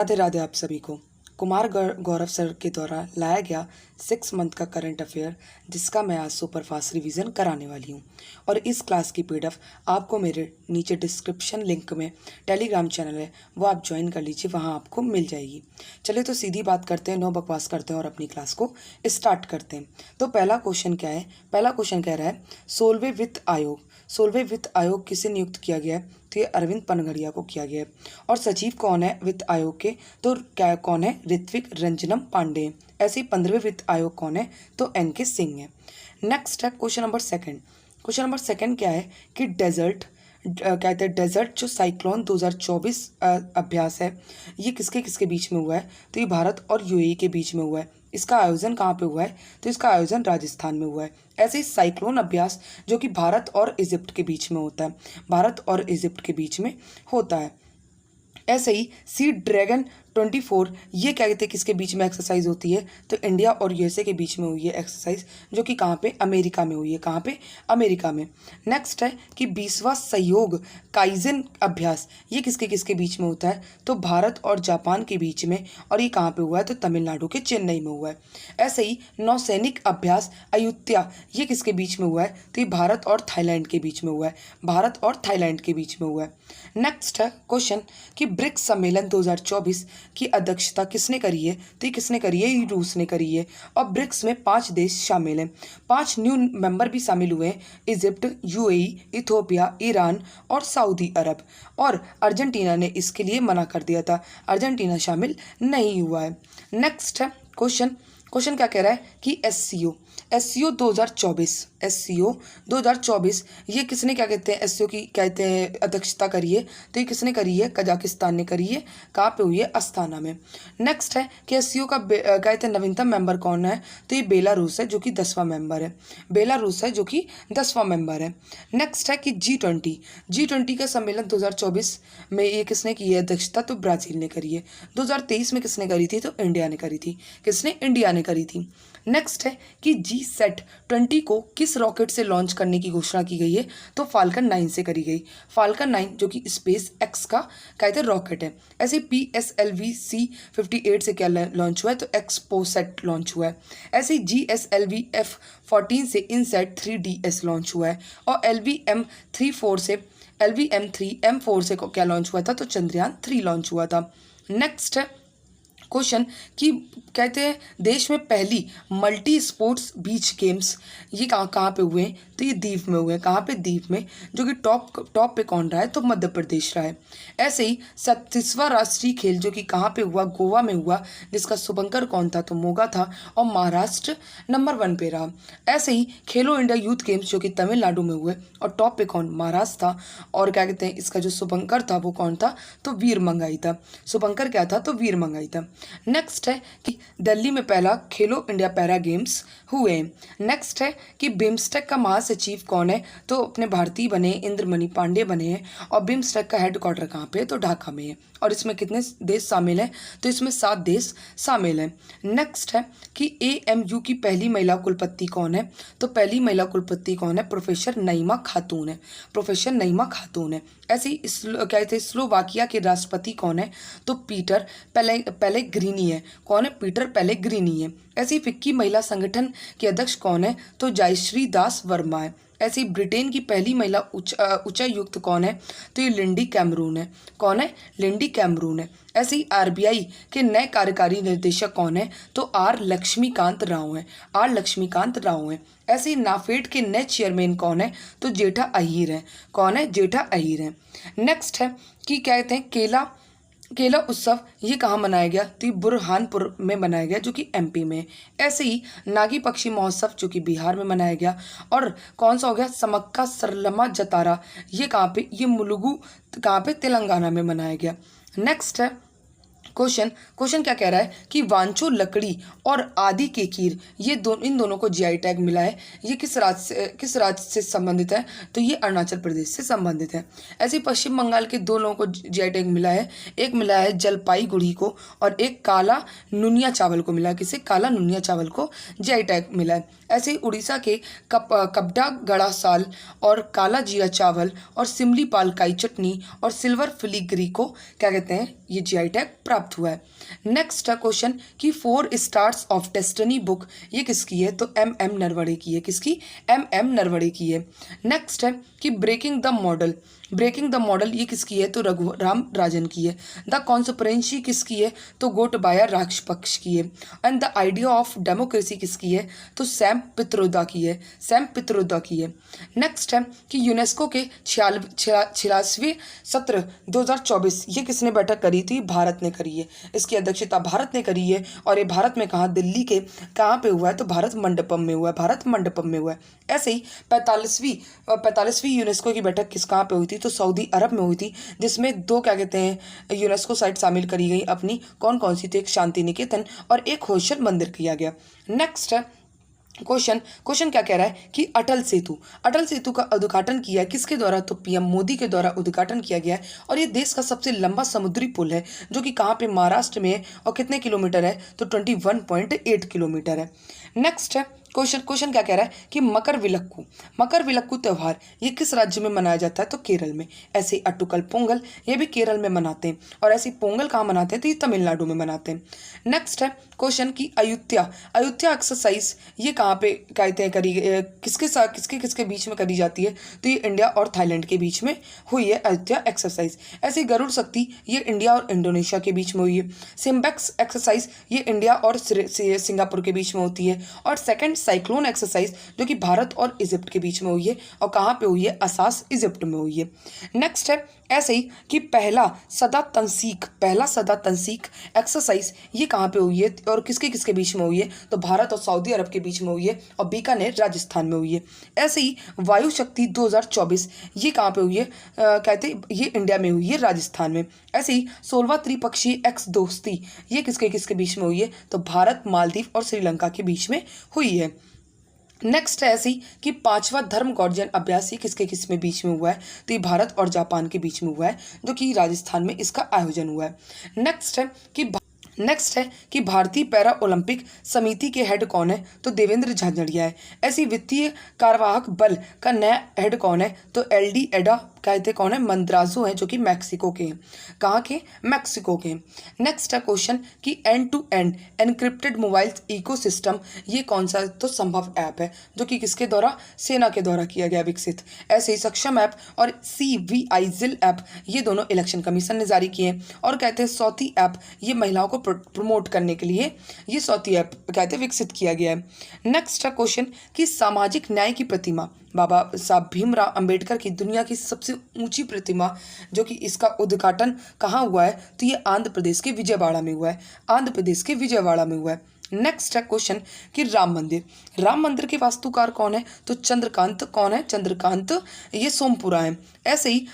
राधे राधे आप सभी को। कुमार गौरव सर के द्वारा लाया गया 6 मंथ का करंट अफेयर, जिसका मैं आज सुपर फास्ट रिवीजन कराने वाली हूँ। और इस क्लास की पीडीएफ आपको मेरे नीचे डिस्क्रिप्शन लिंक में टेलीग्राम चैनल है, वो आप ज्वाइन कर लीजिए, वहाँ आपको मिल जाएगी। चलिए तो सीधी बात करते हैं, नो बकवास करते हैं और अपनी क्लास को स्टार्ट करते हैं। तो पहला क्वेश्चन क्या है? पहला क्वेश्चन कह रहा है 16वें वित्त आयोग। 16वें वित्त आयोग किसे नियुक्त किया गया है? तो ये अरविंद पनगड़िया को किया गया है। और सचिव कौन है वित्त आयोग के? तो क्या कौन है? ऋत्विक रंजनम पांडे। ऐसे ही 15वें वित्त आयोग कौन है? तो NK सिंह है। नेक्स्ट है question number second. Question number second क्या है कि डेजर्ट कहते हैं डेजर्ट जो साइक्लोन 2024 अभ्यास है, ये किसके किसके बीच में हुआ है? तो ये भारत और UAE के बीच में हुआ है। इसका आयोजन कहाँ पे हुआ है? तो इसका आयोजन राजस्थान में हुआ है। ऐसे ही साइक्लोन अभ्यास जो कि भारत और इजिप्ट के बीच में होता है, भारत और इजिप्ट के बीच में होता है। ऐसे ही सी ड्रैगन 24, ये क्या कहते हैं किसके बीच में एक्सरसाइज होती है? तो इंडिया और USA के बीच में हुई है एक्सरसाइज, जो कि कहाँ पे? अमेरिका में हुई है। कहाँ पे? अमेरिका में। नेक्स्ट है कि 20वां सहयोग काइजन अभ्यास, ये किसके किसके बीच में होता है? तो भारत और जापान के बीच में। और ये कहाँ पे हुआ है? तो तमिलनाडु के चेन्नई में हुआ है। ऐसे ही नौसैनिक अभ्यास अयुत्या, ये किसके बीच में हुआ है? तो ये भारत और थाईलैंड के बीच में हुआ है। भारत और थाईलैंड के बीच में हुआ है। नेक्स्ट है क्वेश्चन कि ब्रिक्स सम्मेलन 2024 की अध्यक्षता किसने करी है? तो ये किसने करी है? ये रूस ने करी है। और ब्रिक्स में 5 देश शामिल हैं, 5 न्यू मेंबर भी शामिल हुए हैं, इजिप्ट, UAE, इथियोपिया, ईरान और सऊदी अरब। और अर्जेंटीना ने इसके लिए मना कर दिया था, अर्जेंटीना शामिल नहीं हुआ है। नेक्स्ट है क्वेश्चन क्या कह रहा है कि SCO 2024 ये किसने क्या कहते हैं SCO की कहते हैं अध्यक्षता करी है? तो ये किसने करी है? कजाकिस्तान ने करी है। कहाँ पे हुई है? अस्ताना में। नेक्स्ट है कि SCO का कहते हैं नवीनतम मेंबर कौन है? तो ये बेलारूस है, जो कि 10वां मेंबर है। बेलारूस है, जो कि 10वां मेंबर है। नेक्स्ट है कि G20 का सम्मेलन 2024 में ये किसने की है अध्यक्षता? तो ब्राज़ील ने करी है। 2023 में किसने करी थी? तो इंडिया ने करी थी। किसने? इंडिया ने करी थी। नेक्स्ट है कि G20 को किस रॉकेट से लॉन्च करने की घोषणा की गई है? तो फाल्कन 9 से करी गई। फाल्कन 9 जो कि SpaceX का कहते हैं रॉकेट है। ऐसे PSLV C58 से क्या लॉन्च हुआ है? तो एक्सपोसैट लॉन्च हुआ है। ऐसे GSLV F14 से इनसैट 3DS लॉन्च हुआ है। और LVM3 M4 से क्या लॉन्च हुआ था? तो चंद्रयान 3 लॉन्च हुआ था। नेक्स्ट है क्वेश्चन कि कहते हैं देश में पहली मल्टी स्पोर्ट्स बीच गेम्स ये कहाँ पे हुए हैं? तो ये दीव में हुए हैं। कहाँ पे? दीव में, जो कि टॉप पे कौन रहा है? तो मध्य प्रदेश रहा है। ऐसे ही 37वां राष्ट्रीय खेल जो कि कहाँ पे हुआ? गोवा में हुआ, जिसका शुभंकर कौन था? तो मोगा था। और महाराष्ट्र नंबर 1 पे रहा। ऐसे ही खेलो इंडिया यूथ गेम्स जो कि तमिलनाडु में हुए, और टॉप पे कौन? महाराष्ट्र था। और क्या कहते हैं इसका जो शुभंकर था वो कौन था? तो वीर मंगाई था। शुभंकर क्या था? तो वीर मंगाई था। नेक्स्ट है कि दिल्ली में पहला खेलो इंडिया पैरा गेम्स हुए। नेक्स्ट है कि बिम्स्टेक का महासचिव कौन है? तो अपने भारतीय बने इंद्रमणि पांडे बने हैं। और बिम्स्टेक का हेडक्वार्टर कहाँ पे है? तो ढाका में है। और इसमें कितने देश शामिल हैं? तो इसमें 7 देश शामिल हैं। नेक्स्ट है कि AMU की पहली महिला कुलपति कौन है? तो पहली महिला कुलपति कौन है? प्रोफेसर नईमा खातून है। प्रोफेसर नईमा खातून है। ऐसे ही कहते हैं स्लोवाकिया के राष्ट्रपति कौन है? तो पीटर पेलेग्रिनी है। कौन है? पीटर पेलेग्रिनी है। ऐसे ही फिक्की महिला संगठन के अध्यक्ष कौन है? तो जयश्री दास वर्मा है। ऐसे ही ब्रिटेन की पहली महिला उच्चायुक्त कौन है? तो ये लिंडी कैमरून है। कौन है? लिंडी कैमरून है। ऐसे ही RBI के नए कार्यकारी निर्देशक कौन है? तो R लक्ष्मीकांत राव है। R लक्ष्मीकांत राव है। ऐसे ही नाफेड के नए चेयरमैन कौन है? तो जेठा अहीर है। कौन है? जेठा अहीर है। नेक्स्ट है कि क्या कहते हैं केला उत्सव ये कहाँ मनाया गया? तो ये बुरहानपुर में मनाया गया, जो कि MP में। ऐसे ही नागी पक्षी महोत्सव जो कि बिहार में मनाया गया। और कौन सा हो गया? समक्का सरलमा जतारा, ये कहाँ पे? ये मुलुगु कहाँ पे? तेलंगाना में मनाया गया। नेक्स्ट है क्वेश्चन क्या कह रहा है कि वांचो लकड़ी और आदि के कीर ये इन दोनों को GI टैग मिला है। ये किस राज्य से संबंधित है? तो ये अरुणाचल प्रदेश से संबंधित है। ऐसे पश्चिम बंगाल के 2 लोगों को GI टैग मिला है। एक मिला है जलपाईगुड़ी को, और एक काला नुनिया चावल को मिला। किसे? काला नुनिया चावल को GI टैग मिला है। ऐसे ही उड़ीसा के कपड़ा गड़ा साल और काला जीरा चावल और सिमली पाल काई चटनी और सिल्वर फिलीग्री को क्या कहते हैं? ये GI टैग प्राप्त प्राप्त हुआ है। नेक्स्ट क्वेश्चन कि 4 स्टार्स ऑफ डेस्टिनी बुक ये किसकी है? तो एम नरवणे की है। किसकी? एम नरवणे की है। नेक्स्ट है कि ब्रेकिंग द मॉडल ये किसकी है? तो रघुराम राजन की है। द कॉन्स्पिरेंसी किसकी है? तो गोटबाया राजपक्ष की है। And the idea of democracy किसकी है? तो सैम पित्रोदा की है। नेक्स्ट है कि यूनेस्को के 46वें सत्र 2024 ये किसने बैठक करी थी? भारत ने करी है। इसकी अध्यक्षता भारत ने करी है। और ये भारत में कहाँ? दिल्ली के कहाँ पे हुआ है? तो भारत मंडपम में हुआ है। ऐसे ही 45वीं यूनेस्को की बैठक कहाँ पे हुई थी? तो सऊदी अरब में हुई थी, जिसमें 2 क्या कहते हैं यूनेस्को साइट शामिल करी गई अपनी। कौन कौन सी? तो एक शांति निकेतन और एक होशर मंदिर किया गया। नेक्स्ट है क्वेश्चन क्या कह रहा है कि अटल सेतु का उद्घाटन किया है किसके द्वारा? तो पीएम मोदी के द्वारा उद्घाटन किया गया है। और ये देश का सबसे लंबा समुद्री पुल है, जो कि कहाँ पे? महाराष्ट्र में है। और कितने किलोमीटर है? तो 21.8 किलोमीटर है। नेक्स्ट है क्वेश्चन क्या कह रहा है कि मकर विलक्कू त्यौहार ये किस राज्य में मनाया जाता है? तो केरल में। ऐसे ही अट्टुकल पोंगल ये भी केरल में मनाते हैं। और ऐसे पोंगल कहाँ मनाते हैं? तो ये तमिलनाडु में मनाते हैं। नेक्स्ट है क्वेश्चन की अयोध्या एक्सरसाइज ये कहाँ पे कहते हैं करी किसके बीच में करी जाती है? तो ये इंडिया और थाईलैंड के बीच में हुई है अयोध्या एक्सरसाइज। ऐसे गरुड़ शक्ति ये इंडिया और इंडोनेशिया के बीच में हुई है। सिम्बेक्स एक्सरसाइज ये इंडिया और सिंगापुर के बीच में होती है। और सेकंड साइक्लोन एक्सरसाइज जो कि भारत और इजिप्ट के बीच में हुई है। और कहाँ पे हुई है? असास इजिप्ट में हुई है। नेक्स्ट है ऐसे ही कि पहला सदा तंसीक एक्सरसाइज ये कहाँ पे हुई है और किसके बीच में हुई है? तो भारत और सऊदी अरब के बीच में हुई है और बीकानेर राजस्थान में हुई है। ऐसे ही वायु शक्ति 2024 ये कहाँ पे हुई है? कहते ये इंडिया में हुई है, राजस्थान में। ऐसे ही 16वां त्रिपक्षीय एक्स दोस्ती ये किसके बीच में हुई है? तो भारत, मालदीव और श्रीलंका के बीच में हुई है। नेक्स्ट है ऐसी कि 5वां धर्म गॉर्जियन अभ्यास ये किसके बीच में हुआ है? तो ये भारत और जापान के बीच में हुआ है, जो कि राजस्थान में इसका आयोजन हुआ है। नेक्स्ट है कि भारतीय पैरा ओलंपिक समिति के हेड कौन है? तो देवेंद्र झाझड़िया है। ऐसी वित्तीय कार्यवाहक बल का नया हेड कौन है? तो एलडी एडा कहते कौन है? मंद्राजो है, जो कि मैक्सिको के हैं। कहाँ के? मैक्सिको के। नेक्स्ट है क्वेश्चन कि end to end encrypted mobile ecosystem ये कौन सा? तो संभव ऐप है, जो कि किसके द्वारा? सेना के द्वारा किया गया विकसित। ऐसे ही सक्षम ऐप और CVIZIL ऐप ये दोनों इलेक्शन कमीशन ने जारी किए। और कहते हैं सौती ऐप ये महिलाओं को प्रमोट करने के लिए ये सौती ऐप कहते हैं विकसित किया गया है। नेक्स्ट है क्वेश्चन कि सामाजिक न्याय की प्रतिमा बाबा साहब भीमराव अंबेडकर की दुनिया की सबसे ऊंची प्रतिमा जो कि इसका उद्घाटन कहाँ हुआ है? तो ये आंध्र प्रदेश के विजयवाड़ा में हुआ है। नेक्स्ट है क्वेश्चन कि राम मंदिर के वास्तुकार कौन है? तो चंद्रकांत ये सोमपुरा है। ऐसे ही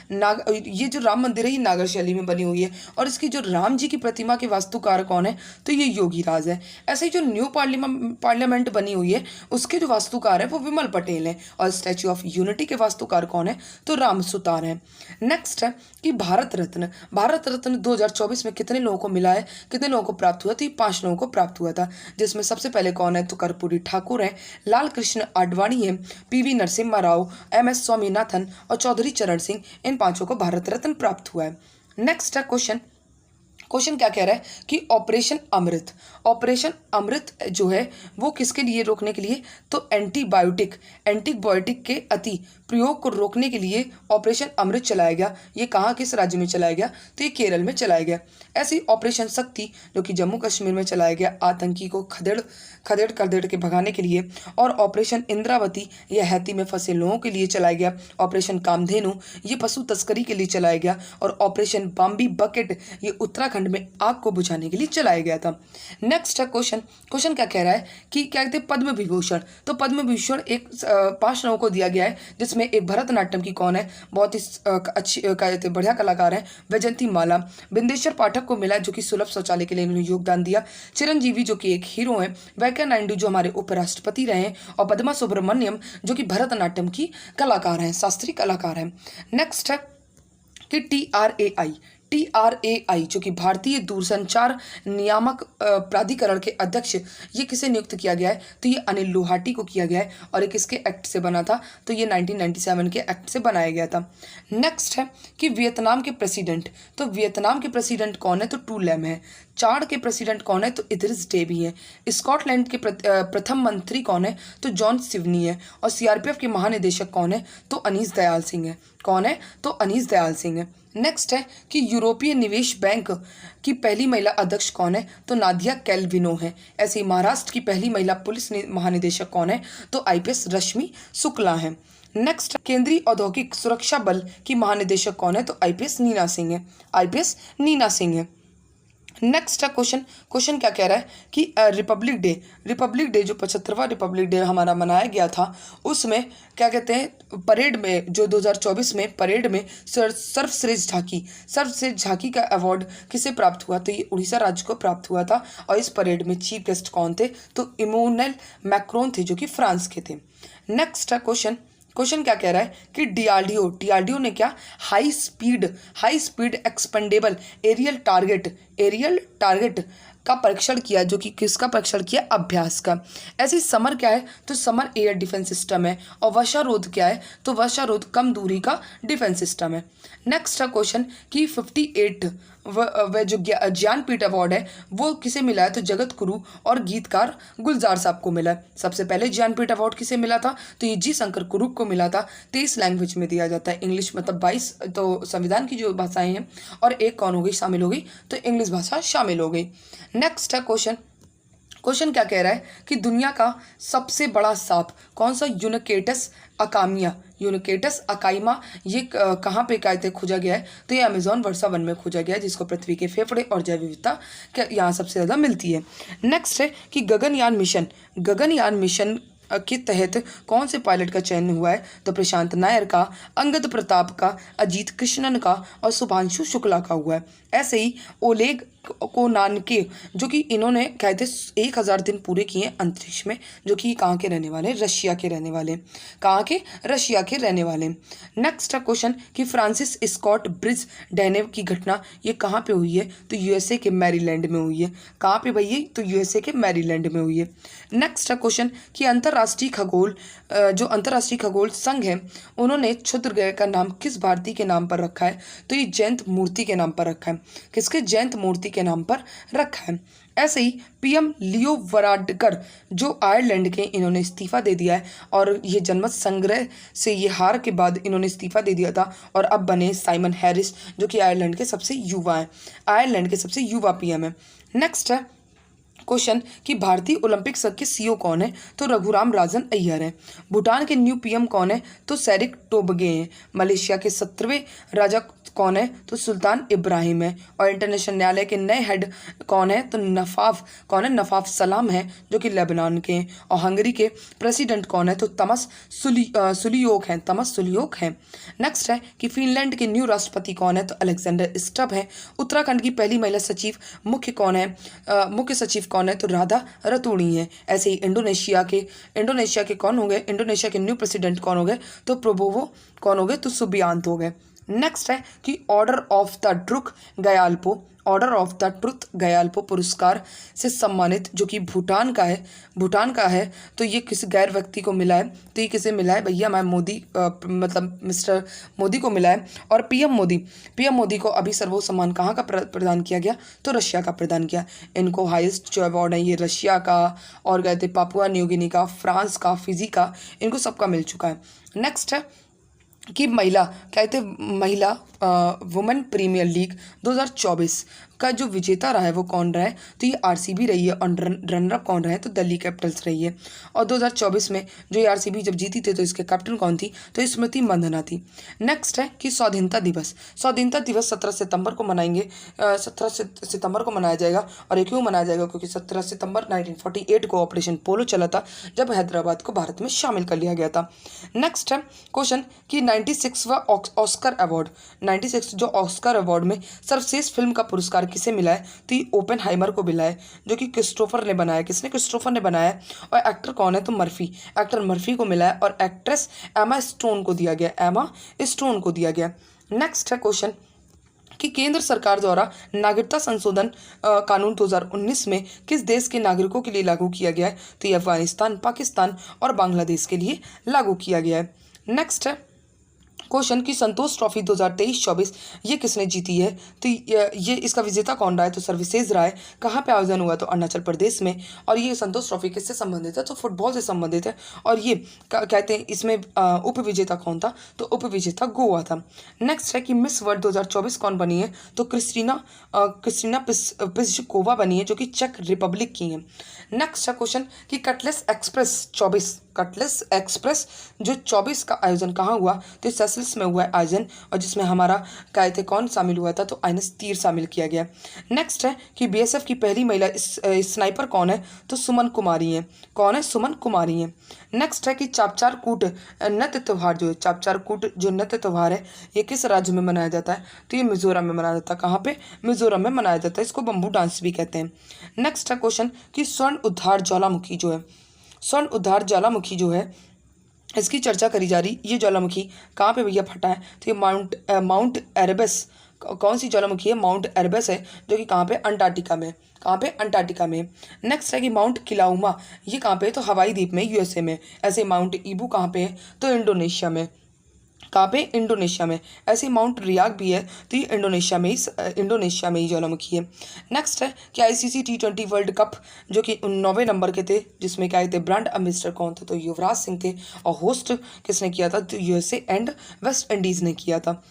ये जो राम मंदिर है ये नागर शैली में बनी हुई है। और इसकी जो राम जी की प्रतिमा के वास्तुकार कौन है? तो ये योगी राज है। ऐसे ही जो न्यू पार्लियामेंट बनी हुई है उसके जो वास्तुकार है वो विमल पटेल है। और स्टैच्यू ऑफ यूनिटी के वास्तुकार कौन है? तो राम सुतार है। नेक्स्ट है कि भारत रत्न 2024 में कितने लोगों को मिला है, कितने लोगों को प्राप्त हुआ? तो ये 5 लोगों को प्राप्त हुआ था, जिसमें सबसे पहले कौन है? तो कर्पूरी ठाकुर है, लाल कृष्ण आडवाणी है, PV नरसिम्हा राव, MS स्वामीनाथन और चौधरी चरण सिंह। इन 5 को भारत रत्न प्राप्त हुआ है। नेक्स्ट है क्वेश्चन क्या कह रहा है कि ऑपरेशन अमृत जो है वो किसके लिए रोकने के लिए? तो एंटीबायोटिक के अति प्रयोग को रोकने के लिए ऑपरेशन अमृत चलाया गया। ये कहाँ किस राज्य में चलाया गया? तो ये केरल में चलाया गया। ऐसी ऑपरेशन शक्ति जो कि जम्मू कश्मीर में चलाया गया आतंकी को खदेड़ के भगाने के लिए। और ऑपरेशन इंद्रावती ये हैती में फंसे लोगों के लिए चलाया गया। ऑपरेशन कामधेनु ये पशु तस्करी के लिए चलाया गया। और ऑपरेशन बॉम्बी बकेट ये उत्तराखंड में आग को बुझाने के लिए चलाया गया था। नेक्स्ट है क्वेश्चन क्या कह रहा है कि क्या कहते हैं पद्म विभूषण? तो पद्म विभूषण 5 लोगों को दिया गया है, जिसमें एक भरतनाट्यम की कौन है? बहुत ही अच्छी कहते बढ़िया कलाकार है, वैजयंती माला। बिंदेश्वर पाठक को मिला जो कि सुलभ शौचालय के लिए इन्होंने योगदान दिया। चिरंजीवी जो कि एक हीरो है, वेंकैया नायडू जो हमारे उपराष्ट्रपति रहे हैं, और पद्मा सुब्रमण्यम जो कि भरतनाट्यम की कलाकार हैं, शास्त्रीय कलाकार हैं। नेक्स्ट है कि TRAI जो कि भारतीय दूरसंचार नियामक प्राधिकरण के अध्यक्ष, ये किसे नियुक्त किया गया है? तो ये अनिल लोहाटी को किया गया है। और ये किसके एक्ट से बना था? तो ये 1997 के एक्ट से बनाया गया था। नेक्स्ट है कि वियतनाम के प्रेसिडेंट, तो वियतनाम के प्रेसिडेंट कौन है? तो टू लैम है। चाड के प्रेसिडेंट कौन है? तो इदरिस डेबी है। स्कॉटलैंड के प्रथम मंत्री कौन है? तो जॉन सिवनी है। और CRPF के महानिदेशक कौन है? तो अनीस दयाल सिंह है। कौन है? तो अनीस दयाल सिंह है। नेक्स्ट है कि यूरोपीय निवेश बैंक की पहली महिला अध्यक्ष कौन है? तो नादिया कैल्विनो है। ऐसे ही महाराष्ट्र की पहली महिला पुलिस महानिदेशक कौन है? तो IPS रश्मि शुक्ला है। नेक्स्ट, केंद्रीय औद्योगिक सुरक्षा बल की महानिदेशक कौन है? तो IPS नीना सिंह है। IPS नीना सिंह है। नेक्स्ट क्वेश्चन क्या कह रहा है कि रिपब्लिक डे जो 75वां रिपब्लिक डे हमारा मनाया गया था, उसमें क्या कहते हैं, परेड में जो 2024 में परेड में सर्वश्रेष्ठ झांकी का अवार्ड किसे प्राप्त हुआ? तो ये उड़ीसा राज्य को प्राप्त हुआ था। और इस परेड में चीफ गेस्ट कौन थे? तो इमैनुएल मैक्रोन थे, जो कि फ्रांस के थे। नेक्स्ट क्वेश्चन क्या कह रहा है कि डीआरडीओ ने क्या high speed expendable aerial target का परीक्षण किया, जो कि किसका परीक्षण किया? अभ्यास का। ऐसी समर क्या है? तो समर एयर डिफेंस सिस्टम है। और वर्षारोध क्या है? तो वर्षारोध कम दूरी का डिफेंस सिस्टम है। नेक्स्ट क्वेश्चन कि 58 वह जो ज्ञानपीठ अवार्ड है वो किसे मिला है? तो जगत गुरु और गीतकार गुलजार साहब को मिला है। सबसे पहले ज्ञानपीठ अवार्ड किसे मिला था? तो ये जी शंकर कुरूप को मिला था। 23 लैंग्वेज में दिया जाता है। इंग्लिश मतलब 22 तो संविधान की जो भाषाएं हैं, और एक कौन हो गई? शामिल हो गई, तो इंग्लिश भाषा शामिल हो गई। नेक्स्ट है क्वेश्चन क्या कह रहा है कि दुनिया का सबसे बड़ा सांप कौन सा? यूनिकेटस अकाइमा ये कहाँ पे कहते खोजा गया है? तो ये अमेजोन वर्षा वन में खोजा गया है, जिसको पृथ्वी के फेफड़े और जैव विविधता यहाँ सबसे ज़्यादा मिलती है। नेक्स्ट है कि गगनयान मिशन के तहत कौन से पायलट का चयन हुआ है? तो प्रशांत नायर का, अंगद प्रताप का, अजीत कृष्णन का और शुभांशु शुक्ला का हुआ है। ऐसे ही ओलेग कोनानके, जो कि इन्होंने कहते 1000 दिन पूरे किए अंतरिक्ष में, जो कि कहाँ के रहने वाले? रशिया के रहने वाले। कहाँ के? रशिया के रहने वाले। नेक्स्ट क्वेश्चन कि फ्रांसिस स्कॉट ब्रिज डैनेव की घटना ये कहाँ पे हुई है? तो USA के मैरीलैंड में हुई है। कहाँ पे भैया? तो USA के मैरीलैंड में हुई है। नेक्स्ट क्वेश्चन कि अंतर्राष्ट्रीय खगोल संघ है, उन्होंने क्षुद्र ग्रह का नाम किस भारतीय के नाम पर रखा है? तो ये जयंत मूर्ति के नाम पर रखा है। किसके? जयंत मूर्ति के नाम पर रखा है। ऐसे ही PM लियो वराडकर जो आयरलैंड के, इन्होंने इस्तीफा दे दिया है। और ये जनमत संग्रह से ये हार के बाद इन्होंने इस्तीफा दे दिया था, और अब बने साइमन हैरिस, जो कि आयरलैंड के सबसे युवा PM है। नेक्स्ट है क्वेश्चन कि भारतीय ओलंपिक संघ के CEO कौन है? तो रघुराम राजन अय्यर है। भूटान के न्यू PM कौन है? तो सेरिक टोबगे हैं। मलेशिया के 17वें राजा कौन है? तो सुल्तान इब्राहिम है। और इंटरनेशनल न्यायालय के नए हेड कौन है? तो नफाफ सलाम है, जो कि लेबनान के हैं। और हंगरी के प्रेसिडेंट कौन है? तो तमस सुलियोक हैं। नेक्स्ट है कि फिनलैंड के न्यू राष्ट्रपति कौन है? तो अलेक्जेंडर स्टब है। उत्तराखंड की पहली महिला सचिव मुख्य सचिव कौन है? तो राधा रतूड़ी है। ऐसे ही इंडोनेशिया के कौन हो गए? इंडोनेशिया के न्यू प्रेसिडेंट कौन हो गए? तो प्रोबोवो कौन हो गए? तो सुबियांतो हो गए। नेक्स्ट है कि ऑर्डर ऑफ द ट्रुथ गयाल्पो पुरस्कार से सम्मानित, जो कि भूटान का है, तो ये किसी गैर व्यक्ति को मिला है। तो ये किसे मिला है भैया? मैं मोदी मतलब मिस्टर मोदी को मिला है। और PM मोदी को अभी सर्वोच्च सम्मान कहाँ का प्रदान किया गया? तो रशिया का प्रदान किया। इनको हाईएस्ट जो अवार्ड है ये रशिया का, और गए थे पापुआ न्यू गिनी का, फ्रांस का, फिजी का, इनको सबका मिल चुका है। नेक्स्ट है कि महिला वुमेन प्रीमियर लीग 2024 का जो विजेता रहा है वो कौन रहा है? तो ये RCB रही है। और रनर अप कौन रहा है? तो दिल्ली कैपिटल्स रही है। और 2024 में जो ये RCB जब जीती थी, तो इसके कैप्टन कौन थी? तो स्मृति मंधना थी। नेक्स्ट है कि स्वाधीनता दिवस 17 सितंबर को मनाएंगे। 17 सितंबर को मनाया जाएगा। और ये क्यों मनाया जाएगा? क्योंकि 17 सितंबर 1948 को ऑपरेशन पोलो चला था, जब हैदराबाद को भारत में शामिल कर लिया गया था। नेक्स्ट है क्वेश्चन कि 96वां ऑस्कर अवार्ड में सर्वश्रेष्ठ फिल्म का पुरस्कार किसे मिला है? तो ये ओपेनहाइमर को मिला है, जो कि क्रिस्टोफर ने बनाया। किसने? क्रिस्टोफर ने बनाया है। और एक्टर कौन है? तो एक्टर मर्फी को मिला है। और एक्ट्रेस एमा स्टोन को दिया गया। नेक्स्ट है कि केंद्र सरकार द्वारा नागरिकता संशोधन कानून 2019 में किस देश के नागरिकों के लिए लागू किया गया है? तो ये अफगानिस्तान, पाकिस्तान और बांग्लादेश के लिए लागू किया गया है। नेक्स्ट है क्वेश्चन की संतोष ट्रॉफी 2023-24 ये किसने जीती है? तो ये इसका विजेता कौन रहा है? तो सर्वसेज रहा है। कहाँ पे आयोजन हुआ? तो अरुणाचल प्रदेश में। और ये संतोष ट्रॉफी किससे संबंधित है? तो फुटबॉल से संबंधित है। और ये कहते हैं इसमें उप विजेता कौन था? तो उप विजेता गोवा था। नेक्स्ट है कि मिस वर्ल्ड 2024 कौन बनी है? तो क्रिस्टीना पिस्जकोवा बनी है, जो कि चेक रिपब्लिक की है। नेक्स्ट है क्वेश्चन कि कटलेस एक्सप्रेस जो 24 का आयोजन कहाँ हुआ? तो सेशल्स में हुआ है आयोजन, और जिसमें हमारा कहते कौन शामिल हुआ था? तो आइनस तीर शामिल किया गया। नेक्स्ट है कि बीएसएफ की पहली महिला स्नाइपर कौन है? तो सुमन कुमारी है। कौन है? सुमन कुमारी है। नेक्स्ट है कि चापचार कूट नृत्य त्यौहार जो है, चापचार कूट जो नृत्य त्यौहार है, ये किस राज्य में मनाया जाता है? तो ये मिजोरम में मनाया जाता है। कहाँ पे? मिजोरम में मनाया जाता है। इसको बम्बू डांस भी कहते हैं। नेक्स्ट है क्वेश्चन कि स्वर्ण उद्धार ज्वालामुखी जो है इसकी चर्चा करी जा रही। ये ज्वालामुखी कहाँ पे भैया फटा है? तो ये माउंट एरेबस। कौन सी ज्वालामुखी है? माउंट एरेबस है, जो कि कहाँ पे? अंटार्कटिका में। कहाँ पे? अंटार्कटिका में। नेक्स्ट है कि माउंट किलाउमा ये कहाँ पे है? तो हवाई द्वीप में, यूएसए में। ऐसे माउंट ईबू कहाँ पे है? तो इंडोनेशिया में। कहाँ पे? इंडोनेशिया में। ऐसे माउंट रियाग भी है, तो ये इंडोनेशिया में ही ज्वालामुखी है। नेक्स्ट है कि आईसीसी T20 वर्ल्ड कप जो कि 9वें नंबर के थे, जिसमें क्या थे? ब्रांड एम्बेसडर कौन थे? तो युवराज सिंह थे। और होस्ट किसने किया था? तो यूएसए एंड वेस्ट इंडीज़ ने किया था।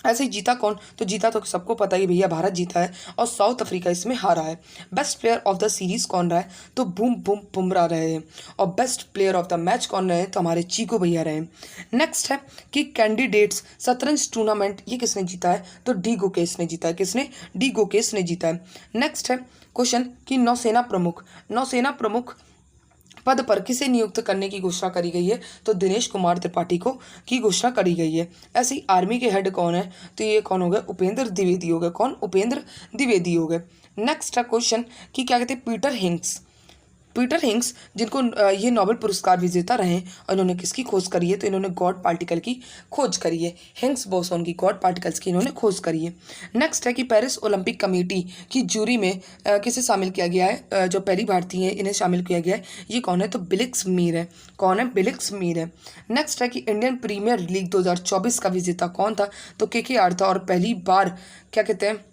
ऐसे ही जीता कौन? तो जीता तो सबको पता ही भैया, भारत जीता है और साउथ अफ्रीका इसमें हारा है। Best player of the series कौन रहा है? तो बुमराह रहे हैं। और best player of the match कौन रहे? तो हमारे चीको भैया रहे। नेक्स्ट है कि कैंडिडेट्स शतरंज टूर्नामेंट ये किसने जीता है? तो डी गोकेश ने जीता है। किसने? डी गोकेश ने जीता है। नेक्स्ट है क्वेश्चन कि नौसेना प्रमुख पद पर किसे नियुक्त करने की घोषणा करी गई है? तो दिनेश कुमार त्रिपाठी को की घोषणा करी गई है। ऐसे ही आर्मी के हेड कौन है? तो ये कौन हो गए? उपेंद्र द्विवेदी हो गए। कौन? उपेंद्र द्विवेदी हो गए। नेक्स्ट है क्वेश्चन कि क्या कहते हैं पीटर हिंग्स जिनको ये नोबेल पुरस्कार विजेता रहे और इन्होंने किसकी खोज करी है? तो इन्होंने गॉड पार्टिकल की खोज करी है। हिंग्स बोसोन की गॉड पार्टिकल्स की इन्होंने खोज करी है। नेक्स्ट है कि पेरिस ओलंपिक कमेटी की जूरी में किसे शामिल किया गया है? जो पहली भारतीय है इन्हें शामिल किया गया है। ये कौन है? तो बिलिक्स मीर है। कौन है? बिलिक्स मीर है। नेक्स्ट है कि इंडियन प्रीमियर लीग 2024 का विजेता कौन था? तो केकेआर था। और पहली बार क्या कहते हैं?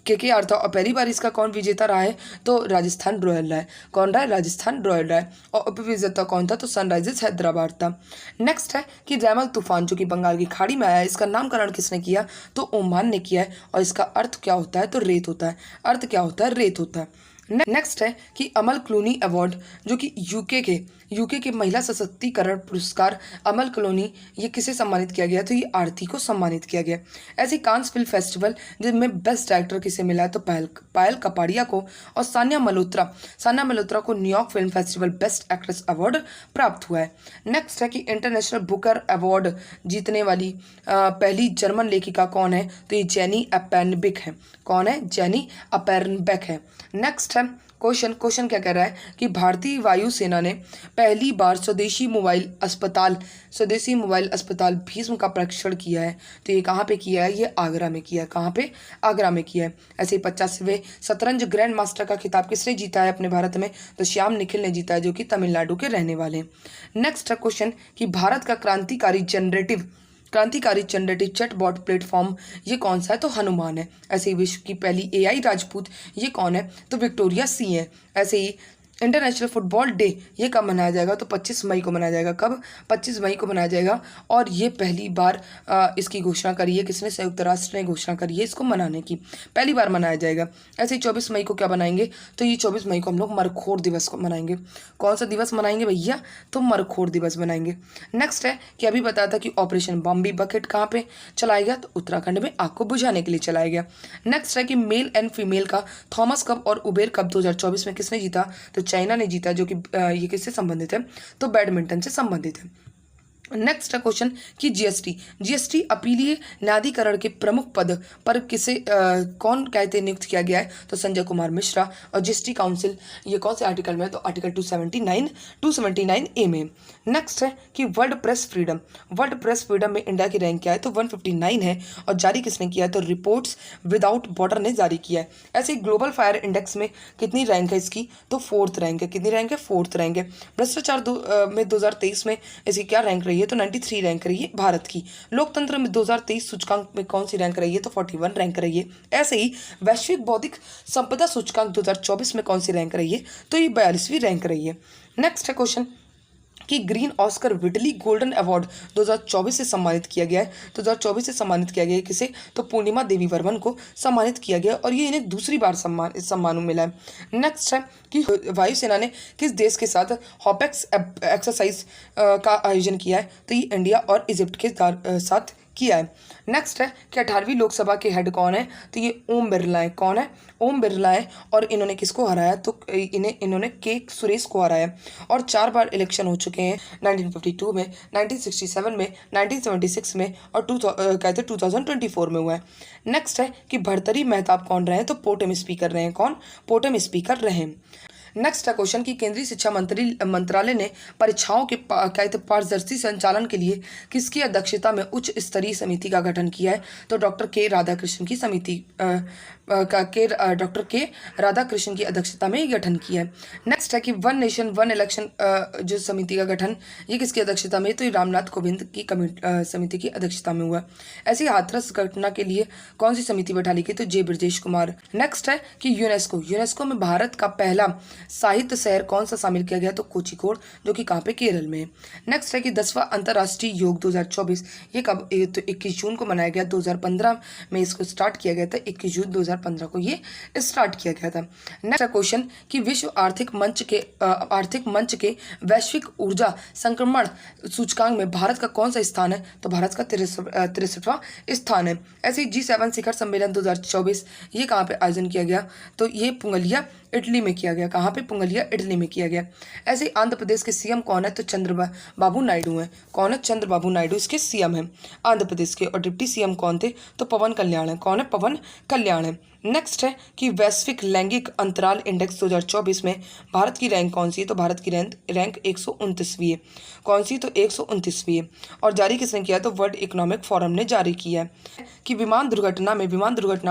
केकेआर था। और पहली बार इसका कौन विजेता रहा है? तो राजस्थान रॉयल रहा है। कौन रहा है? राजस्थान रॉयल रहा है। और उपविजेता कौन था? तो सनराइजर्स हैदराबाद था। नेक्स्ट है कि रैमल तूफान जो कि बंगाल की खाड़ी में आया है, इसका नामकरण किसने किया? तो ओमान ने किया है। और इसका अर्थ क्या होता है? तो रेत होता है। अर्थ क्या होता है? रेत होता है। नेक्स्ट है कि अमल क्लूनी अवार्ड जो कि यूके के महिला सशक्तिकरण पुरस्कार अमल क्लूनी ये किसे सम्मानित किया गया? तो ये आरती को सम्मानित किया गया। ऐसे कांस फिल्म फेस्टिवल जिनमें बेस्ट डायरेक्टर किसे मिला है? तो पायल कपाड़िया को। और सान्या मल्होत्रा को New York film festival best actress award प्राप्त हुआ है। नेक्स्ट है कि इंटरनेशनल बुकर अवार्ड जीतने वाली पहली जर्मन लेखिका कौन है? तो ये जेनी अपेर्नबिक है। कौन है? जेनी अपेर्नबेक है। नेक्स्ट है क्वेश्चन क्या कह रहा है कि भारतीय वायुसेना ने पहली बार स्वदेशी मोबाइल अस्पताल भीष्म का परीक्षण किया है। तो ये कहाँ पे किया है? ये आगरा में किया है। कहाँ पे? आगरा में किया है। ऐसे ही 50वें शतरंज ग्रैंड मास्टर का खिताब किसने जीता है अपने भारत में? तो श्याम निखिल ने जीता है, जो कि तमिलनाडु के रहने वाले हैं। नेक्स्ट है क्वेश्चन कि भारत का क्रांतिकारी जनरेटिव चैटबॉट प्लेटफॉर्म ये कौन सा है? तो हनुमान है। ऐसे ही विश्व की पहली एआई राजपूत ये कौन है? तो विक्टोरिया सी है। ऐसे ही इंटरनेशनल फुटबॉल डे ये कब मनाया जाएगा? तो 25 मई को मनाया जाएगा। कब? 25 मई को मनाया जाएगा। और ये पहली बार इसकी घोषणा करी है किसने? संयुक्त राष्ट्र ने घोषणा करी है इसको मनाने की। पहली बार मनाया जाएगा। ऐसे ही 24 मई को क्या बनाएंगे? तो ये 24 मई को हम लोग मरखोर दिवस को मनाएंगे। कौन सा दिवस मनाएंगे भैया? तो मरखोर दिवस बनाएंगे। नेक्स्ट है कि अभी बताया था कि ऑपरेशन बॉम्बे बकेट कहाँ पे चलाया गया? तो उत्तराखंड में आग को बुझाने के लिए चलाया गया। नेक्स्ट है कि मेल एंड फीमेल का थॉमस कप और उबेर कप 2024 में किसने जीता? तो चाइना ने जीता, जो कि ये किससे संबंधित है? तो बैडमिंटन से संबंधित है। नेक्स्ट है क्वेश्चन कि जीएसटी अपीलीय न्यायाधिकरण के प्रमुख पद पर किसे कौन कहते नियुक्त किया गया है, तो संजय कुमार मिश्रा। और जीएसटी काउंसिल ये कौन से आर्टिकल में है, तो आर्टिकल 279 ए में। नेक्स्ट है कि वर्ल्ड प्रेस फ्रीडम में इंडिया की रैंक क्या है, तो 159 है। और जारी किसने किया है, तो रिपोर्ट्स विदाउट बॉर्डर ने जारी किया है। ऐसे ग्लोबल फायर इंडेक्स में कितनी रैंक है इसकी, तो 4th रैंक है। कितनी रैंक है, 4th रैंक है। भ्रष्टाचार में 2023 में इसकी क्या रैंक रही है, तो 93 रैंक रही है भारत की। लोकतंत्र में 2023 सूचकांक में कौन सी रैंक रही है, तो 41 रैंक रही है। ऐसे ही वैश्विक बौद्धिक संपदा सूचकांक 2024 में कौन सी रैंक रही है, तो ये 42वीं रैंक रही है। नेक्स्ट है क्वेश्चन कि ग्रीन ऑस्कर विटली गोल्डन अवार्ड 2024 से सम्मानित किया गया है। 2024 से सम्मानित किया गया है किसे, तो पूर्णिमा देवी वर्मन को सम्मानित किया गया और ये इन्हें दूसरी बार इस सम्मान मिला है। नेक्स्ट है कि वायुसेना ने किस देश के साथ हॉपेक्स एक्सरसाइज का आयोजन किया है, तो ये इंडिया और इजिप्ट के साथ किया है। नेक्स्ट है कि 18वीं लोकसभा के हेड कौन है, तो ये ओम बिरला है। कौन है, ओम बिरला है। और इन्होंने किसको हराया, तो इन्होंने के सुरेश को हराया। और 4 बार इलेक्शन हो चुके हैं, 1952 में, 1967 में, 1976 में और 2024 में हुआ है। नेक्स्ट है कि भर्तरी मेहताब कौन रहे हैं, तो पोटेम स्पीकर रहे हैं। कौन, पोटेम स्पीकर रहे हैं। नेक्स्ट है क्वेश्चन कि केंद्रीय शिक्षा मंत्रालय ने परीक्षाओं के पारदर्शी संचालन के लिए किसकी अध्यक्षता में उच्च स्तरीय समिति का गठन किया है, तो डॉक्टर के राधाकृष्णन की समिति डॉक्टर के राधाकृष्णन की अध्यक्षता में गठन किया है। नेक्स्ट है कि वन नेशन वन इलेक्शन जो समिति का गठन ये किसकी अध्यक्षता में, तो ये रामनाथ कोविंद की समिति की अध्यक्षता में हुआ। ऐसी हाथरस घटना के लिए कौन सी समिति बैठा ली गई, तो जे ब्रजेश कुमार। नेक्स्ट है कि यूनेस्को में भारत का पहला साहित्य शहर कौन सा शामिल किया गया, तो कोझिकोड, जो कि कहाँ पे, केरल में। नेक्स्ट है कि 10वां अंतर्राष्ट्रीय योग 2024 ये कब, तो 21 जून को मनाया गया। 2015 में इसको स्टार्ट किया गया था, 21 जून 2015 को ये स्टार्ट किया गया था। नेक्स्ट है क्वेश्चन कि विश्व आर्थिक मंच के वैश्विक ऊर्जा संक्रमण सूचकांक में भारत का कौन सा स्थान है, तो भारत का 63वां स्थान है। ऐसे ही G7 शिखर सम्मेलन 2024 ये कहाँ पे आयोजन किया गया, तो ये पुंगलिया इटली में किया गया। कहाँ पे, पुंगलिया इटली में किया गया। ऐसे आंध्र प्रदेश के सीएम कौन है, तो चंद्रबाबू नायडू हैं। कौन है, चंद्रबाबू नायडू इसके सीएम हैं आंध्र प्रदेश के। और डिप्टी सीएम कौन थे, तो पवन कल्याण है। कौन है, पवन कल्याण है। नेक्स्ट है कि वैश्विक लैंगिक अंतराल इंडेक्स 2024 में भारत की रैंक कौन सी है, तो भारत की रैंक 129वीं है। कौन सी, तो 129वीं है। और जारी किसने किया, तो वर्ल्ड इकोनॉमिक फोरम ने जारी किया है। कि विमान दुर्घटना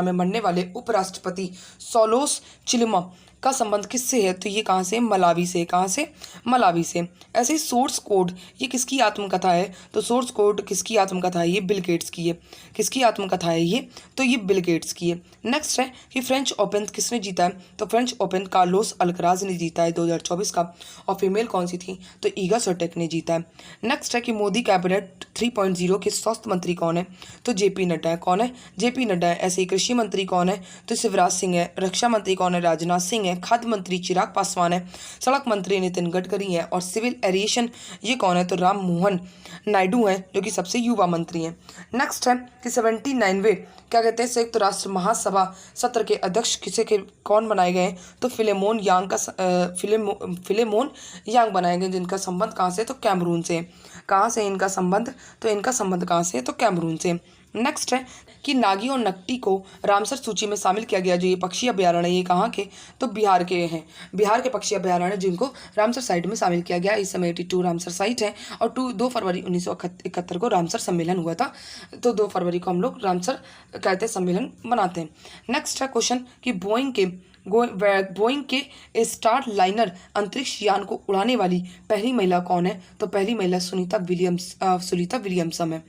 में मरने वाले उपराष्ट्रपति सौलोस चिलिमा का संबंध किससे है, तो ये कहाँ से, मलावी से। कहाँ से, मलावी से। ऐसे ही सोर्स कोड ये किसकी आत्मकथा है, तो सोर्स कोड किसकी आत्मकथा है, ये बिल गेट्स की है। किसकी आत्मकथा है ये, तो ये बिल गेट्स की है। नेक्स्ट है कि फ्रेंच ओपन किसने जीता है, तो फ्रेंच ओपन कार्लोस अल्कराज ने जीता है 2024 का। और फीमेल कौन सी थी, तो ईगा स्विटेक ने जीता है। नेक्स्ट है कि मोदी कैबिनेट 3.0 के स्वास्थ्य मंत्री कौन है, तो जेपी नड्डा है। कौन है, जेपी नड्डा है। ऐसे ही कृषि मंत्री कौन है, तो शिवराज सिंह है। रक्षा मंत्री कौन है, राजनाथ सिंह है। खाद्य मंत्री चिराग पासवान है। सड़क मंत्री नितिन गडकरी है। और सिविल एविएशन ये कौन है, तो राम मोहन नायडू हैं, जो कि सबसे युवा मंत्री हैं। नेक्स्ट है कि 79वें क्या कहते हैं संयुक्त राष्ट्र महासभा सत्र के अध्यक्ष किसे के कौन बनाए गए हैं, तो फिलेमोन यांग बनाए गए, जिनका संबंध कहाँ से, तो कैमरून से। कहाँ से इनका संबंध, तो इनका संबंध कहाँ से, तो कैमरून से। नेक्स्ट है कि नागी और नकटी को रामसर सूची में शामिल किया गया। जो ये पक्षी अभ्यारण्य ये कहाँ के, तो बिहार के हैं। बिहार के पक्षी अभ्यारण्य जिनको रामसर साइट में शामिल किया गया। इस समय 82 रामसर साइट है। और 2 फरवरी 1971 को रामसर सम्मेलन हुआ था। तो 2 फरवरी को हम लोग रामसर कहते सम्मेलन मनाते हैं। नेक्स्ट है क्वेश्चन कि बोइंग के स्टार लाइनर अंतरिक्ष यान को उड़ाने वाली पहली महिला कौन है, तो पहली महिला सुनीता विलियम्सन है।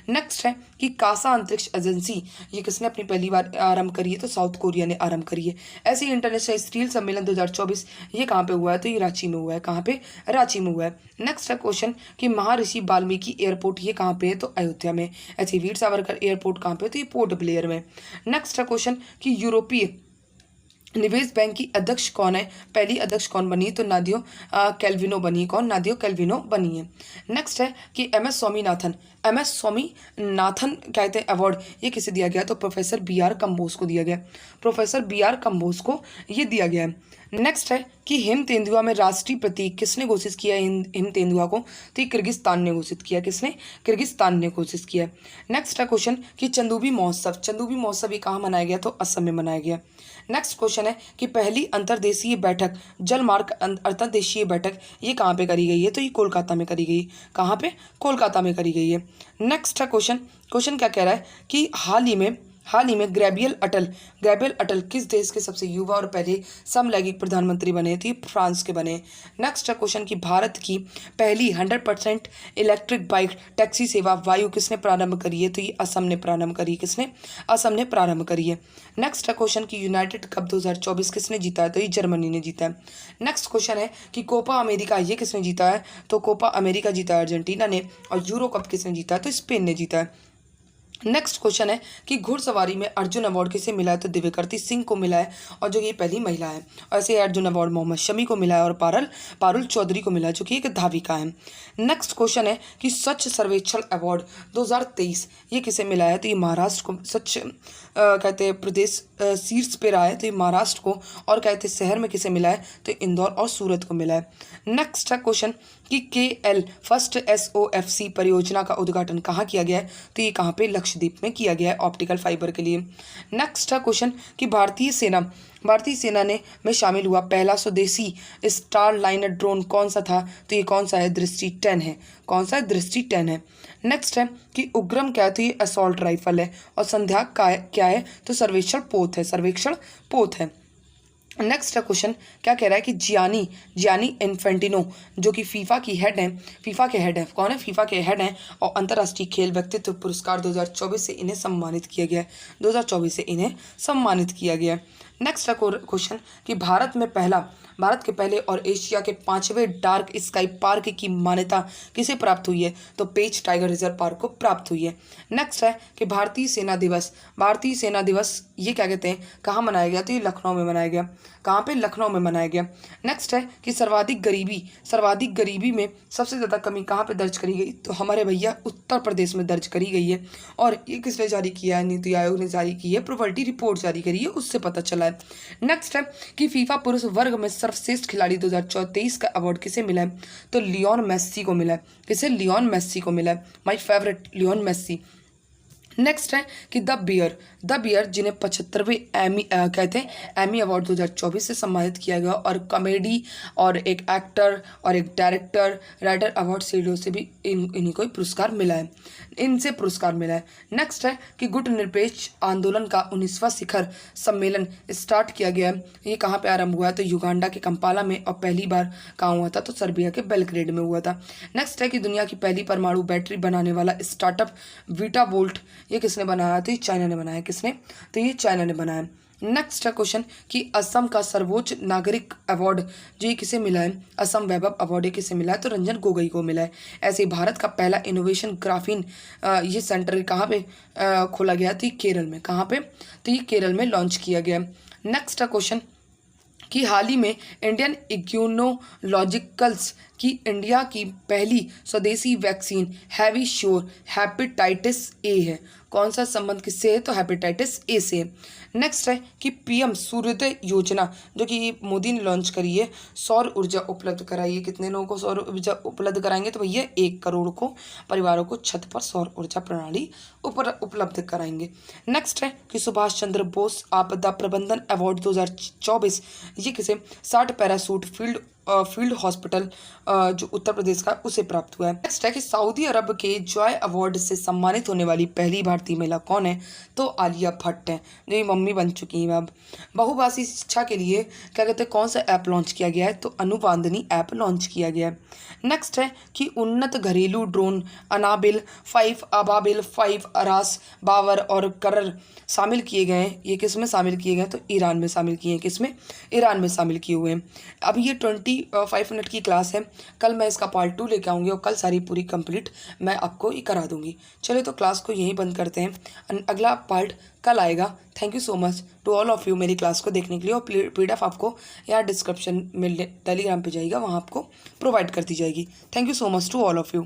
नेक्स्ट है कि कासा अंतरिक्ष एजेंसी ये किसने अपनी पहली बार आरंभ करी है, तो साउथ कोरिया ने आरंभ करी है। ऐसे ही इंटरनेशनल स्टील सम्मेलन 2024 ये कहाँ पे हुआ है, तो ये रांची में हुआ है। कहाँ पे, रांची में हुआ है। नेक्स्ट है क्वेश्चन कि महर्षि वाल्मीकि एयरपोर्ट ये कहाँ पे है, तो अयोध्या में। ऐसे वीर सावरकर एयरपोर्ट कहाँ पे है, तो ये पोर्ट ब्लेयर में। नेक्स्ट है क्वेश्चन कि यूरोपीय निवेश बैंक की अध्यक्ष कौन है, पहली अध्यक्ष कौन बनी, तो नादियो कैल्विनो बनी। कौन, नादियो कैल्विनो बनी है। नेक्स्ट है कि एम एस MS स्वामीनाथन कहते हैं अवार्ड, ये किसे दिया गया? तो प्रोफेसर BR कम्बोज को दिया गया। प्रोफेसर BR कम्बोज को ये दिया गया है। नेक्स्ट है कि हिम तेंदुआ में राष्ट्रीय प्रतीक किसने घोषित किया है हिम तेंदुआ को? तो ये किर्गिस्तान ने घोषित किया। किसने? किर्गिस्तान ने घोषित किया। नेक्स्ट है क्वेश्चन कि चंदूबी महोत्सव ये कहाँ मनाया गया? तो असम में मनाया गया। नेक्स्ट क्वेश्चन है कि पहली अंतर्देशीय बैठक जलमार्ग अंतर्देशीय बैठक ये कहाँ पे करी गई है? तो ये कोलकाता में करी गई। कहाँ पे? कोलकाता में करी गई है। नेक्स्ट है क्वेश्चन क्या कह रहा है कि हाल ही में गैब्रियल अटल किस देश के सबसे युवा और पहले समलैंगिक प्रधानमंत्री बने थे? फ्रांस के बने। नेक्स्ट है क्वेश्चन कि भारत की पहली 100% इलेक्ट्रिक बाइक टैक्सी सेवा वायु किसने प्रारंभ करी है? तो ये असम ने प्रारंभ करी। किसने? असम ने प्रारंभ करी है। नेक्स्ट है क्वेश्चन कि यूनाइटेड कप 2024 किसने जीता है? तो ये जर्मनी ने जीता है। नेक्स्ट क्वेश्चन है कि कोपा अमेरिका ये किसने जीता है? तो कोपा अमेरिका जीता है अर्जेंटीना ने। और यूरो कप किसने जीता है? तो स्पेन ने जीता है। नेक्स्ट क्वेश्चन है कि घुड़सवारी में अर्जुन अवार्ड किसे मिला है? तो दिव्यकृति सिंह को मिला है, और जो ये पहली महिला है। ऐसे अर्जुन अवार्ड मोहम्मद शमी को मिला है और पारुल चौधरी को मिला है, जो कि एक धाविका है। नेक्स्ट क्वेश्चन है कि स्वच्छ सर्वेक्षण अवार्ड 2023 ये किसे मिला है? तो ये महाराष्ट्र को स्वच्छ कहते हैं प्रदेश शीर्ष पे रहा है, तो ये महाराष्ट्र को। और कहते हैं शहर में किसे मिला है? तो इंदौर और सूरत को मिला है। नेक्स्ट है क्वेश्चन कि KL फर्स्ट SOFC परियोजना का उद्घाटन कहाँ किया गया है? तो ये कहाँ पे? लक्षद्वीप में किया गया है ऑप्टिकल फाइबर के लिए। नेक्स्ट है क्वेश्चन कि भारतीय सेना में शामिल हुआ पहला स्वदेशी स्टार लाइनर ड्रोन कौन सा था? तो ये कौन सा है? दृष्टि 10 है। कौन सा है? दृष्टि 10 है। नेक्स्ट है कि उग्रम क्या है? तो ये असॉल्ट राइफल है। और संध्या क्या है? तो सर्वेक्षण पोत है। नेक्स्ट का क्वेश्चन क्या कह रहा है कि जियानी इन्फेंटिनो जो कि फीफा के हेड हैं। कौन है? फीफा के हेड हैं। और अंतर्राष्ट्रीय खेल व्यक्तित्व पुरस्कार 2024 से इन्हें सम्मानित किया गया है। नेक्स्ट क्वेश्चन कि भारत के पहले और एशिया के 5वें डार्क स्काई पार्क की मान्यता किसे प्राप्त हुई है? तो पेंच टाइगर रिजर्व पार्क को प्राप्त हुई है। नेक्स्ट है कि भारतीय सेना दिवस ये क्या कहते हैं? कहाँ मनाया गया? तो ये लखनऊ में मनाया गया। कहाँ पे? लखनऊ में मनाया गया। नेक्स्ट है कि सर्वाधिक गरीबी में सबसे ज़्यादा कमी कहाँ पे दर्ज करी गई? तो हमारे भैया उत्तर प्रदेश में दर्ज करी गई है। और ये किसने जारी किया है? नीति आयोग ने जारी की है। प्रोवर्टी रिपोर्ट जारी करी है, उससे पता चला है। नेक्स्ट है कि फीफा पुरुष वर्ग में सर्वश्रेष्ठ खिलाड़ी 2023 का अवार्ड किसे मिला है? तो लियोन मेस्सी को मिला है। किसे? लियोन मेस्सी को मिला है। My favourite Lionel Messi. Next है कि द बियर जिन्हें 75वें एमी अवार्ड 2024 से सम्मानित किया गया, और कॉमेडी और एक एक्टर और एक डायरेक्टर राइटर अवार्ड सीरीजों से भी इन्हीं को पुरस्कार मिला है। नेक्स्ट है कि गुटनिरपेक्ष आंदोलन का 19वां शिखर सम्मेलन स्टार्ट किया गया है। ये कहाँ पे आरंभ हुआ है? तो युगांडा के कंपाला में। और पहली बार कहाँ हुआ था? तो सर्बिया के बेलग्रेड में हुआ था। नेक्स्ट है कि दुनिया की पहली परमाणु बैटरी बनाने वाला स्टार्टअप वीटा वोल्ट ये किसने बनाया? तो ये चाइना ने बनाया। किसने? तो ये चाइना ने बनाया। नेक्स्ट है क्वेश्चन कि असम का सर्वोच्च नागरिक अवार्ड जो ये किसे मिला है? असम वैभव अवार्ड ये किसे मिला है? तो रंजन गोगोई को मिला है। ऐसे ही भारत का पहला इनोवेशन ग्राफीन ये सेंटर कहाँ पे खोला गया? तो ये केरल में। कहाँ पे? तो ये केरल में लॉन्च किया गया। नेक्स्ट है क्वेश्चन कि हाल ही में इंडियन इम्यूनोलॉजिकल्स की इंडिया की पहली स्वदेशी वैक्सीन हेपेटाइटिस ए है। कौन सा संबंध किससे है? तो हेपेटाइटिस ए से। नेक्स्ट है कि PM सूर्योदय योजना जो कि मोदी ने लॉन्च करी है, सौर ऊर्जा उपलब्ध कराई है। कितने लोगों को सौर ऊर्जा उपलब्ध कराएंगे? तो भैया 1 करोड़ को परिवारों को छत पर सौर ऊर्जा प्रणाली उपलब्ध कराएंगे। नेक्स्ट है कि सुभाष चंद्र बोस आपदा प्रबंधन अवार्ड 2024 ये किसे? 60 पैरासूट फील्ड हॉस्पिटल जो उत्तर प्रदेश का उसे प्राप्त हुआ है। नेक्स्ट है कि सऊदी अरब के जॉय अवार्ड से सम्मानित होने वाली पहली भारतीय महिला कौन है? तो आलिया भट्ट है, जो ये मम्मी बन चुकी हैं अब। बहुभाषी शिक्षा के लिए क्या कहते हैं कौन सा ऐप लॉन्च किया गया है? तो अनुवादनी ऐप लॉन्च किया गया है। नेक्स्ट है कि उन्नत घरेलू ड्रोन अनाबिल 5 अरास बावर और करर शामिल किए गए हैं। ये किस में शामिल किए गए? तो ईरान में शामिल किए हैं। किस में? ईरान में शामिल किए हुए हैं। अभी ये 25 मिनट की क्लास है। कल मैं इसका पार्ट 2 लेके आऊँगी और कल सारी पूरी कंप्लीट मैं आपको ये करा दूँगी। चलिए तो क्लास को यहीं बंद करते हैं। अगला पार्ट कल आएगा। Thank you so much to all of you मेरी क्लास को देखने के लिए। और PDF आपको यहाँ डिस्क्रिप्शन में टेलीग्राम पे जाएगा, वहाँ आपको प्रोवाइड कर दी जाएगी। Thank you so much to all of you.